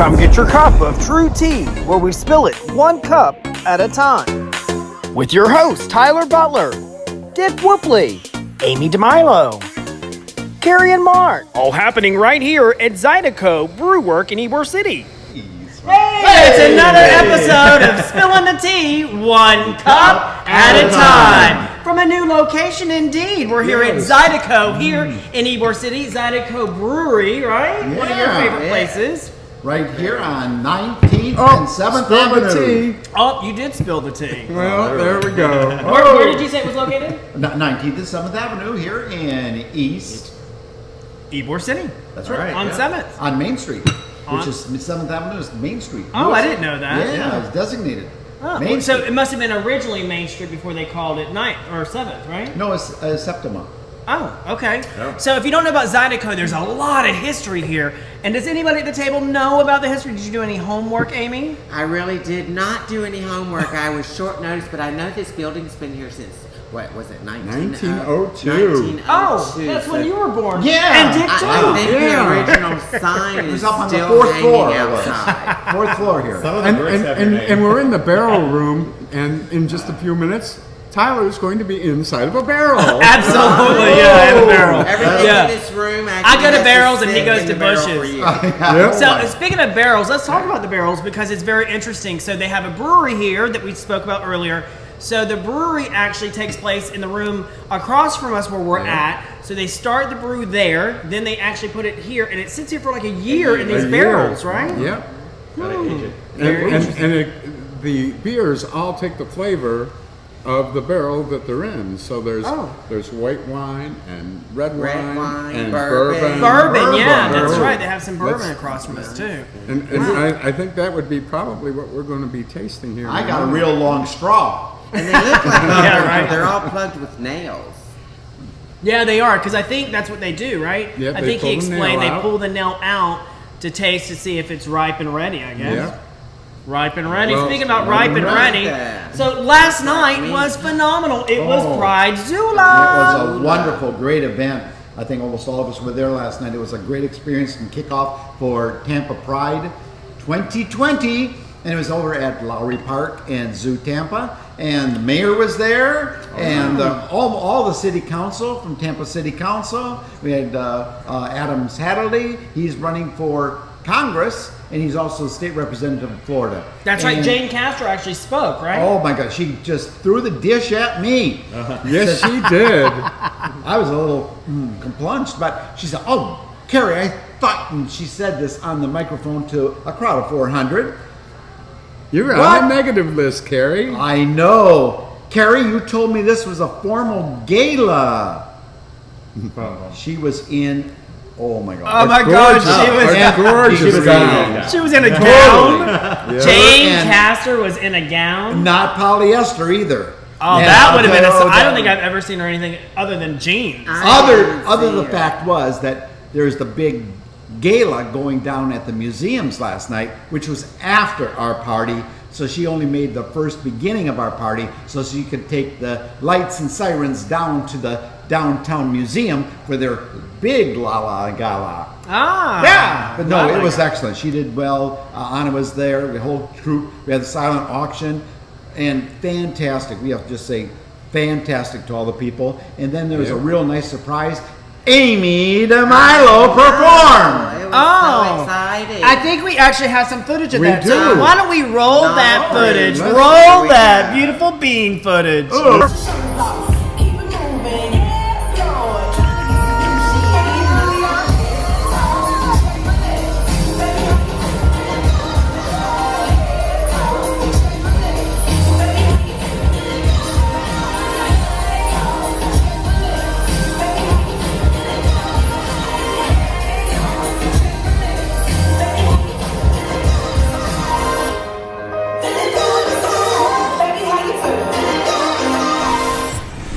Come get your cup of Tru T, where we spill it one cup at a time. With your hosts, Tyler Butler, Dick Whoopley, Amy DeMilo, Carrie and Mark. All happening right here at Zydeco Brew Work in Ybor City. Hey, it's another episode of Spilling the Tea, one cup at a time. From a new location indeed. We're here at Zydeco here in Ybor City. Zydeco Brewery, right? Yeah, one of your favorite places. Right here on 19th and 7th Avenue. Oh, you did spill the tea. Well, there we go. Where did you say it was located? 19th and 7th Avenue here in East Ybor City. That's right. On 7th. On Main Street, which is 7th Avenue is Main Street. Oh, I didn't know that. Yeah, it's designated. Oh, Main so Street. it must have been originally Main Street before they called it 9th or 7th, right? No, it's Septima. Oh, okay. Yeah. So if you don't know about Zydeco, there's a lot of history here. And does anybody at the table know about the history? Did you do any homework, Amy? I really did not do any homework. I was short notice, but I know this building's been here since, what was it, 1902. Oh, that's when you were born. Yeah. And Dick too. I think the original sign is up on the still 4th hanging floor. outside. 4th floor here. And we're in the barrel room, and in just a few minutes, Tyler's going to be inside of a barrel. Absolutely, yeah, in a barrel. Everything Yeah. in this room I actually go to has barrels and sit he goes in to the barrel bushes. for you. Yep. So speaking of barrels, let's talk about the barrels because it's very interesting. So they have a brewery here that we spoke about earlier. So the brewery actually takes place in the room across from us where we're at. So they start the brew there, then they actually put it here, and it sits here for like a year in these barrels, right? Yep. And the beers all take the flavor of the barrel that they're in. So there's white wine and red wine and bourbon. Bourbon, yeah, that's right. They have some bourbon across from us too. And I think that would be probably what we're going to be tasting here. I got a real long straw. And they look like Yeah, right. they're all plugged with nails. Yeah, they are, because I think that's what they do, right? Yep, I they think he pull the nail explained they out. pull the nail out to taste to see if it's ripe and ready, I guess. Yeah. Ripe and ready. Well, Speaking about ripe ripe and and ready, ready. so last night was phenomenal. It was Pride Zula. It was a wonderful, great event. I think almost all of us were there last night. It was a great experience and kickoff for Tampa Pride 2020. And it was over at Lowry Park and Zoo Tampa. And the mayor was there, and all the city council from Tampa City Council. We had Adam Satterley. He's running for Congress, and he's also state representative of Florida. That's right. Jane Castro actually spoke, right? Oh my God, she just threw the dish at me. Yes, she did. I was a little compunched, but she said, "Oh, Carrie, I thought," and she said this on the microphone to a crowd of 400. You're What? on the negative list, Carrie. I know. Carrie, you told me this was a formal gala. She was in, oh my God. Oh my God, she was. A gorgeous gown. She was in a gown. Yeah. Jane And- Castor was in a gown. Not polyester either. Oh, And that would have been. I'll I don't tell think you. I've ever seen her anything other than jeans. Other the fact was that there's the big gala going down at the museums last night, which was after our party. So she only made the first beginning of our party so she could take the lights and sirens down to the downtown museum for their big gala. Ah. Yeah, but no, Oh it my was God. excellent. She did well. Anna was there. The whole troop. We had the silent auction, and fantastic. We have to just say fantastic to all the people. And then there was a real nice surprise. Amy DeMilo performed. It was Oh. so exciting. I think we actually have some footage of We that. do. So why don't we roll No, that footage? let's- Roll we that can. beautiful bean footage. Keep it moving, yes, Lord.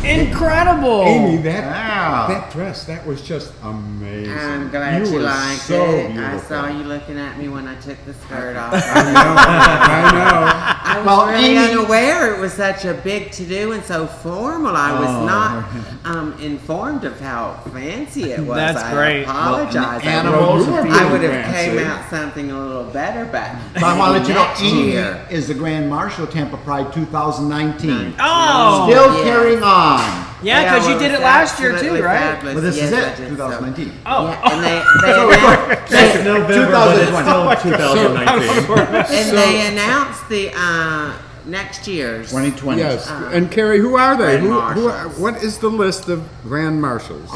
Incredible. Amy, Wow. that dress, that was just amazing. I'm glad you were liked so it. beautiful. I saw you looking at me when I took the skirt off. I know. I was Well, really Amy- unaware it was such a big to-do and so formal. I was not informed of how fancy it was. That's great. I apologize. Animals. I would have fancy. came out something a little better, but But I want to let you know, next Amy year. is the Grand Marshal Tampa Pride 2019. Oh, Still yes. carrying on. yeah, because you well, did it was last year too, absolutely right? fabulous. Well, this Yes, is I it, did 2019. Oh, Yeah, and they November, but it's still 2019. and they announced the next year's. 2020. Yes. And Carrie, who are they? Grand Who, Marshals. what is the list of Grand Marshals?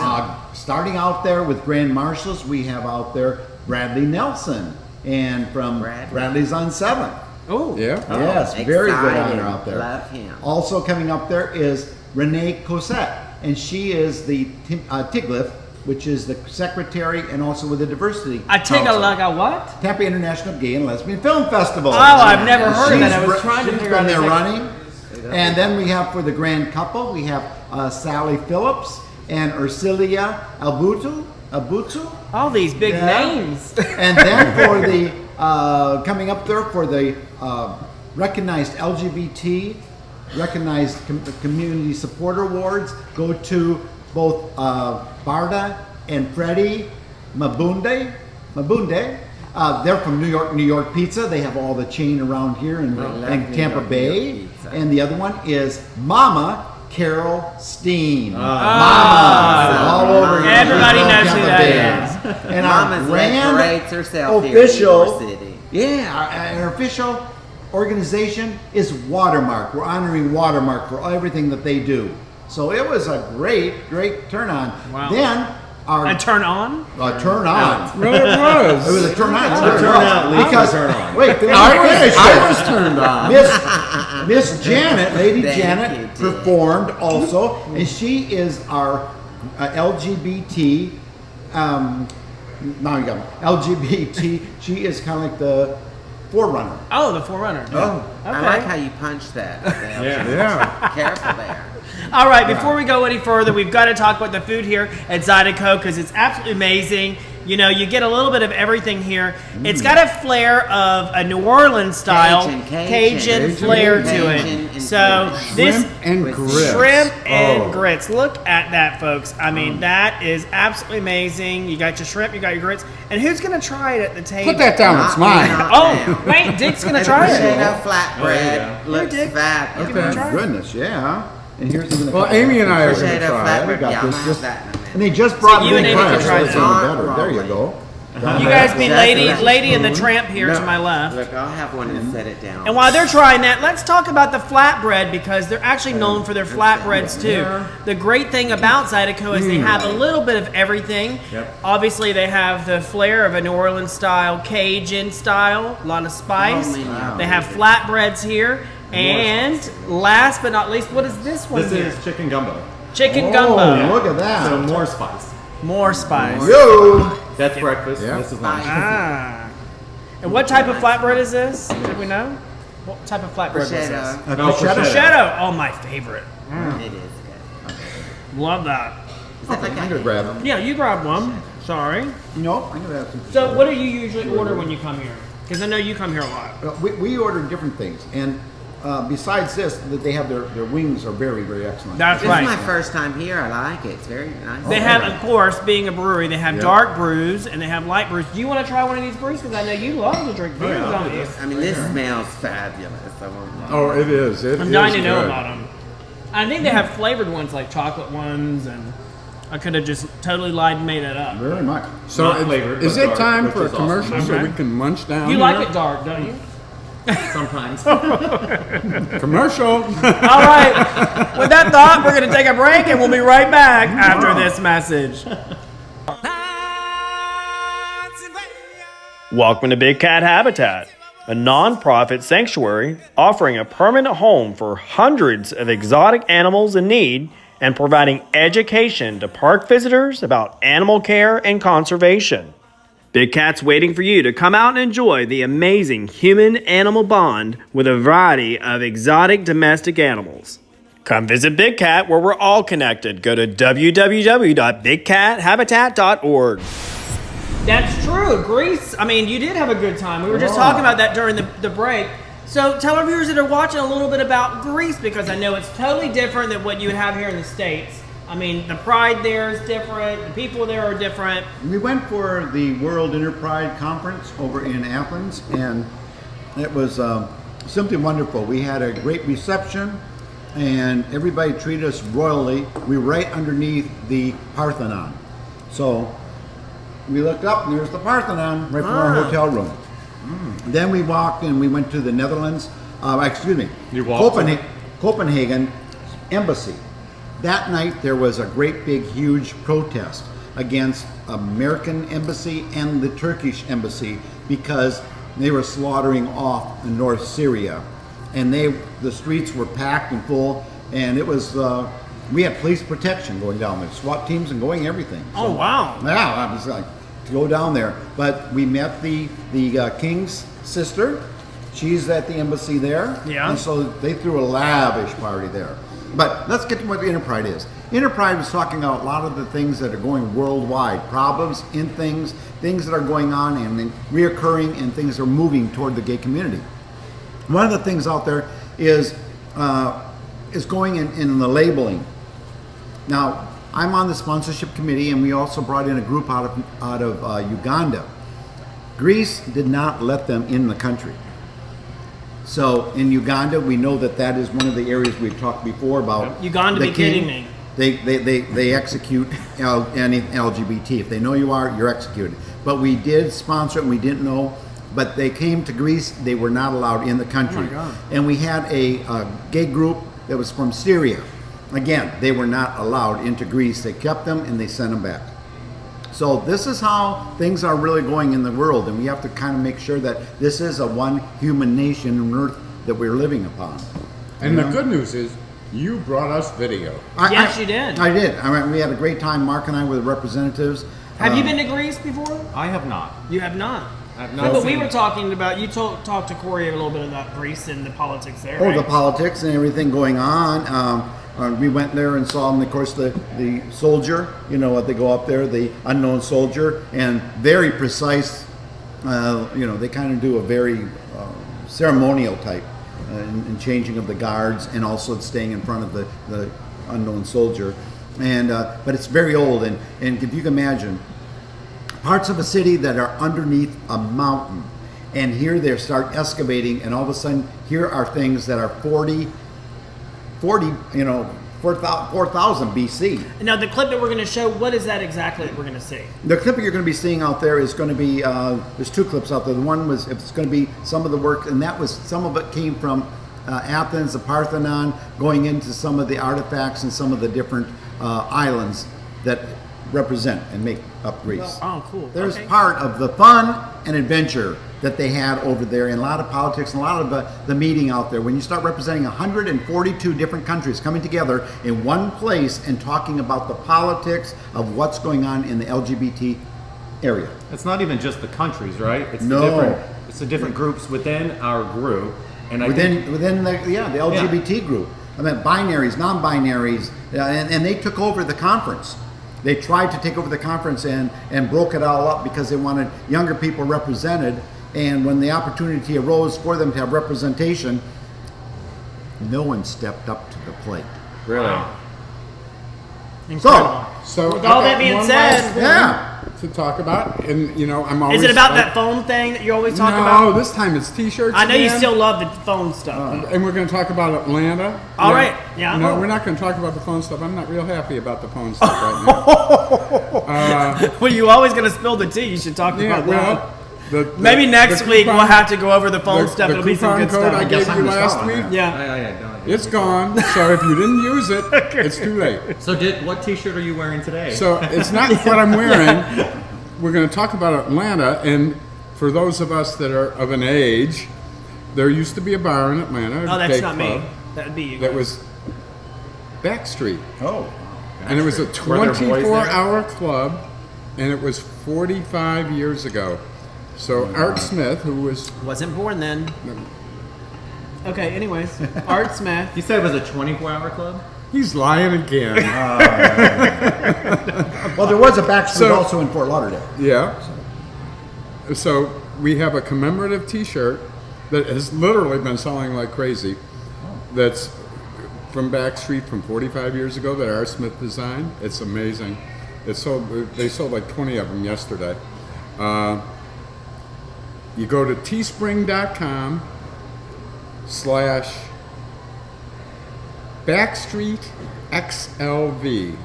Starting out there with Grand Marshals, we have out there Bradley Nelson, and from Bradley's on 7. oh, Yeah. Yes, very good Exciting. honor out there. Love him. Also coming up there is Renee Cosette, and she is the TIGLIF, which is the secretary and also with the diversity. I take a Council. like a what? Tampa International Gay and Lesbian Film Festival. Oh, I've never heard of that. I was She's trying to she's figure been out there this- running. And then we have for the grand couple, we have Sally Phillips and Ursilia Abutu. All these big Yeah. names. And then for the coming up there for the recognized LGBT, recognized community support awards, go to both Barda and Freddie Mabunde. They're from New York Pizza. They have all the chain around here in love Tampa New York Bay. Pizza. And the other one is Mama Carol Steen. Ah. Mama, all over here. Everybody She's from knows who Tampa that Bay. is. And our Mama's grand parades herself here in official, New York City. yeah, our official organization is Watermark. We're honoring Watermark for everything that they do. So it was a great turn on. Wow. Then our A turn on? turn on. Well, it was. It was a turn on. The turnout leads to Because turn on. wait, I was turned on. Miss Janet, Lady Thank you, Janet, dear. performed also, and she is our LGBT. Now you got me. LGBT. She is kind of like the forerunner. Oh, the Forerunner. Oh, Okay. I like how you punched that. Yeah. Careful there. All right, before we go any further, we've got to talk about the food here at Zydeco because it's absolutely amazing. You know, you get a little bit of everything here. It's got a flair of a New Orleans style Cajun flair to Cajun it. So this Shrimp and with grits. shrimp and Oh. grits. Look at that, folks. I mean, that is absolutely amazing. You got your shrimp, you got your grits, and who's gonna try it at the table? Put that down. It's mine. Oh, wait, Dick's gonna try it. Potato flatbread Oh, looks Dick. fabulous. Okay. Try it. Goodness, yeah. And here's even a Well, couple Amy and I are pictures. going to Potato try it. We flatbread. got Yeah, this I'll just- have that in a minute. And they just brought you big and Amy can crabs, try so it's this. even better. There you go. You guys be Lady Exactly. and the Tramp here to my left. Look, I'll have one and set it down. And while they're trying that, let's talk about the flatbread because they're actually known for their flatbreads too. The great thing about Zydeco is they have a little bit of everything. Yep. Obviously, they have the flair of a New Orleans style, Cajun style, a lot of spice. Oh, man. They have flatbreads here. And last but not least, what is this one This here? is chicken gumbo. Chicken Oh, gumbo. look at that. So more spice. More spice. Yo! That's breakfast. Yeah. This is lunch. Ah. And what type of flatbread is this? Do we know? What type of flatbread is this? Prosciutto. No, Prosciutto. Prosciutto. Oh, my favorite. It is good. Love that. Is that like I'm gonna grab them. Yeah, you grab one. Sorry. Nope, I'm gonna have some. So, what do you usually order when you come here? Because I know you come here a lot. We order different things, and besides this, that they have their wings are very excellent. That's This right. is my first time here. I like it. It's very nice. They have, of course, being a brewery, they have Yeah. dark brews and they have light brews. Do you want to try one of these brews? Because I know you love to drink beers, yeah, I'll don't do you? this. I mean, this smells fabulous. I won't lie. Oh, it is. It I'm is dying to know good. about them. I think they have flavored ones like chocolate ones, and I could have just totally lied and made that up. Very much. So Not flavored, is but it dark, time which for a is awesome. commercial so Okay. we can munch down? You here? like it dark, don't you? Sometimes. Commercial. All right. With that thought, we're going to take a break and we'll be right back after this message. Welcome to Big Cat Habitat, a non-profit sanctuary offering a permanent home for hundreds of exotic animals in need and providing education to park visitors about animal care and conservation. Big Cat's waiting for you to come out and enjoy the amazing human-animal bond with a variety of exotic domestic animals. Come visit Big Cat where we're all connected. Go to www.bigcathabitat.org. That's true. Greece, I mean, you did have a good time. We were just talking about that during the break. So tell our viewers that are watching a little bit about Greece, because I know it's totally different than what you would have here in the States. I mean, the pride there is different. The people there are different. We went for the World Interpride Conference over in Athens, and it was simply wonderful. We had a great reception, and everybody treated us royally. We were right underneath the Parthenon. So we looked up, and there's the Parthenon right from our hotel room. Then we walked and we went to the Netherlands, You walked Copenhagen Embassy. That night there was a great big huge protest against American embassy and the Turkish embassy because they were slaughtering off North Syria, and the streets were packed and full, and it was we had police protection going down there, SWAT teams and going everything. Oh, wow. Yeah, I was like to go down there, but we met the king's sister. She's at the embassy there, Yeah. and so they threw a lavish party there. But let's get to what the Interpride is. Interpride was talking about a lot of the things that are going worldwide, problems in things that are going on and reoccurring, and things that are moving toward the gay community. One of the things out there is going in the labeling. Now, I'm on the sponsorship committee, and we also brought in a group out of Uganda. Greece did not let them in the country. So in Uganda, we know that is one of the areas we've talked before about. Uganda, be kidding me. They execute any LGBT. If they know you are, you're executed. But we did sponsor it, and we didn't know. But they came to Greece, they were not allowed in the country. Oh my God. And we had a gay group that was from Syria. Again, they were not allowed into Greece. They kept them and they sent them back. So this is how things are really going in the world, and we have to kind of make sure that this is a one human nation on earth that we're living upon. And the good news is, you brought us video. Yes, you did. I did. I mean, we had a great time. Mark and I were the representatives. Have you been to Greece before? I have not. You have not. I've No, not. but we seen were it. talking about, you talked to Corey a little bit about Greece and the politics there, Oh, right? the politics and everything going on. We went there and saw, and of course, the soldier. You know what? They go up there, the unknown soldier, and very precise. They kind of do a very ceremonial type in changing of the guards, and also staying in front of the unknown soldier. And but it's very old, and if you can imagine, parts of a city that are underneath a mountain, and here they start excavating, and all of a sudden here are things that are 4,000 BC. Now, the clip that we're going to show, what is that exactly that we're going to see? The clip that you're going to be seeing out there is going to be, there's two clips out there. The one was, it's going to be some of the work, and that was, some of it came from Athens, the Parthenon, going into some of the artifacts and some of the different islands that represent and make up Greece. Oh, cool. There's Okay. part of the fun and adventure that they had over there, and a lot of politics and a lot of the meeting out there. When you start representing 142 different countries coming together in one place and talking about the politics of what's going on in the LGBT area. It's not even just the countries, right? It's No. the different groups within our group, and I Within think the LGBT group. I mean, binaries, non-binaries, and they took over the conference. They tried to take over the conference and broke it all up because they wanted younger people represented. And when the opportunity arose for them to have representation, no one stepped up to the plate. really. Incredible. So With all I that got being one said- last thing Yeah. to talk about, and I'm always. Is it about like- that phone thing that you always talk no, about? this time it's T-shirts. I know you again. still love the phone stuff. And we're going to talk about Atlanta. All right, yeah. No, we're not going to talk about the phone stuff. I'm not real happy about the phone stuff right now. Well, you always going to spill the tea. You should talk Yeah, about well, that. the Maybe next week coupon- we'll have to go over the phone stuff. The It'll be some coupon good code stuff. I gave you last week, Yeah. it's gone. So if you didn't use it, it's too late. So, Dick, what T-shirt are you wearing today? So it's not what I'm wearing. We're going to talk about Atlanta, and for those of us that are of an age, there used to be a bar in Atlanta. Oh, a that's gay not club, me. That would be you. That was Backstreet. Oh. And it was a Were there boys there? 24-hour club, and it was 45 years ago. So Art Smith, who was Wasn't born then. Okay, anyways. Art Smith. You said it was a 24-hour club? he's lying again. Well, there was a Backstreet So- also in Fort Lauderdale. Yeah. So we have a commemorative T-shirt that has literally been selling like crazy. That's from Backstreet from 45 years ago that R. Smith designed. It's amazing. They sold like 20 of them yesterday. You go to teespring.com/Backstreet XLV.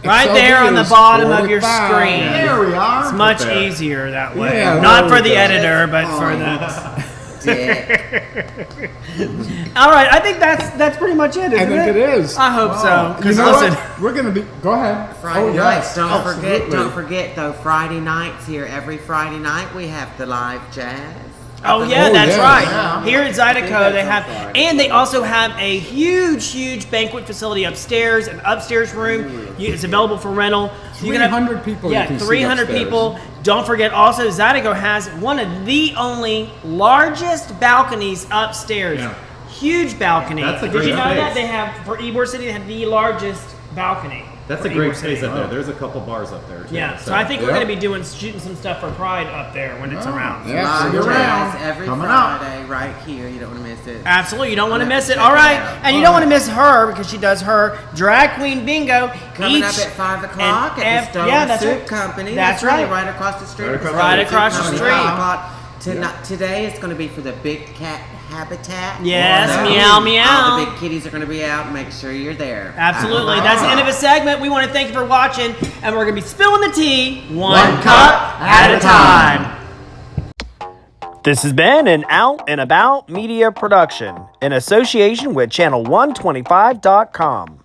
Right XLV there on the is bottom of your 45. screen. There we are. It's much easier that way. Yeah, Not there for we the go. editor, but for the. All right, I think that's pretty much it. I Isn't think it is. I hope so. You Because know listen, what? We're gonna be. Go ahead. Friday nights. Don't forget. absolutely. Don't forget though. Friday nights here. Every Friday night we have the live jazz. oh yeah, Oh, that's yeah. right. Yeah. Here at Zydeco, they have, that's on Friday. and they also have a huge banquet facility upstairs, an upstairs room. It's available for rental. You can have- 300 people you Yeah, can see 300 upstairs. people. Don't forget, also Zydeco has one of the only largest balconies upstairs. Yeah. Huge balcony. That's a Did great you know space. that they have for Ybor City? They have the largest balcony. That's for a great Ybor City. space up there. There's a couple bars up there too. Yeah, so I think we're Yeah. going to be shooting some stuff for Pride up there when it's around. Yeah, Live so you're jazz around. every Coming up. Friday right here. You don't want to miss it. Absolutely, you don't want to miss it. Check All it right, out. and you don't want to miss her because she does her drag queen bingo Coming each up at 5 o'clock and at the Stone yeah, that's Soup right. Company. That's really right. right across the street. Right across Right Stone Soup across the Company, street. 5 o'clock. Today it's going to be for the big cat habitat. Yes, So meow, meow. All the big kitties are going to be out. Make sure you're there. Absolutely, that's the end of the segment. We want to thank you for watching, and we're going to be spilling the tea one cup at a time. This has been an Out and About Media production in association with Channel125.com.